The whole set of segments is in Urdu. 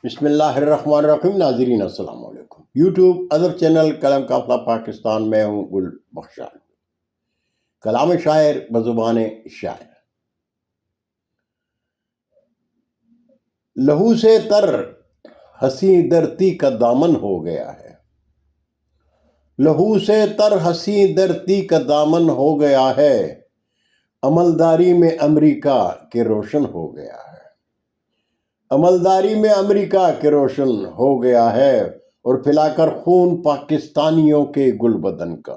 بسم اللہ الرحمن الرحیم۔ ناظرین السلام علیکم۔ یوٹیوب ادب چینل قلم قافلہ پاکستان میں ہوں گل بخشان۔ کلام شاعر بزبان شاعر۔ لہو سے تر حسیں دھرتی کا دامن ہو گیا ہے، لہو سے تر حسیں دھرتی کا دامن ہو گیا ہے، عملداری میں امریکہ کے روشن ہو گیا ہے، عملداری میں امریکہ کے روشن ہو گیا ہے، اور پھیلا کر خون پاکستانیوں کے گل بدن کا،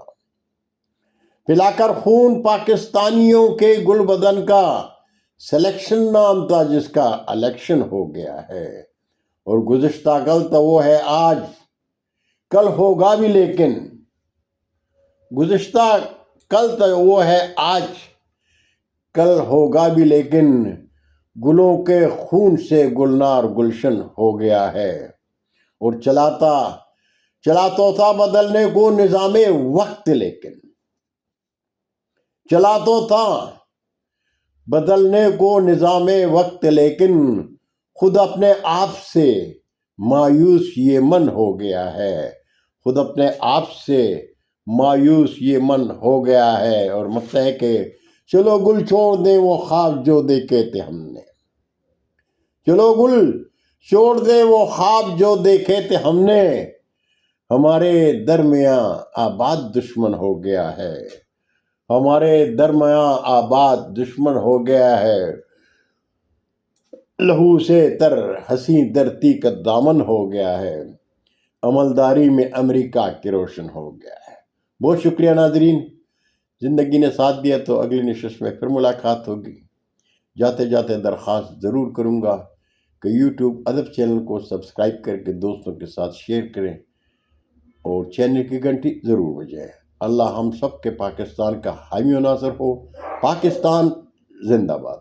پھیلا کر خون پاکستانیوں کے گل بدن کا، سلیکشن نام تھا جس کا الیکشن ہو گیا ہے، اور گزشتہ کل تو وہ ہے آج، کل ہوگا بھی لیکن، گزشتہ کل تو وہ ہے آج، کل ہوگا بھی لیکن، گلوں کے خون سے گلنار گلشن ہو گیا ہے، اور چلا تو تھا بدلنے کو نظام وقت لیکن، چلا تو تھا بدلنے کو نظام وقت لیکن، خود اپنے آپ سے مایوس یہ من ہو گیا ہے، خود اپنے آپ سے مایوس یہ من ہو گیا ہے، اور مطلب ہے کہ چلو گل چھوڑ دیں وہ خواب جو دیکھے تھے ہم نے، چلو گل چھوڑ دیں وہ خواب جو دیکھے تھے ہم نے، ہمارے درمیاں آباد دشمن ہو گیا ہے، ہمارے درمیاں آباد دشمن ہو گیا ہے، لہو سے تر حسیں دھرتی کا دامن ہو گیا ہے، عملداری میں امریکہ کے روشن ہو گیا ہے۔ بہت شکریہ ناظرین، زندگی نے ساتھ دیا تو اگلی نشست میں پھر ملاقات ہوگی۔ جاتے جاتے درخواست ضرور کروں گا کہ یوٹیوب ادب چینل کو سبسکرائب کر کے دوستوں کے ساتھ شیئر کریں، اور چینل کی گھنٹی ضرور بجائیں۔ اللہ ہم سب کے پاکستان کا حامی و ناصر ہو۔ پاکستان زندہ باد۔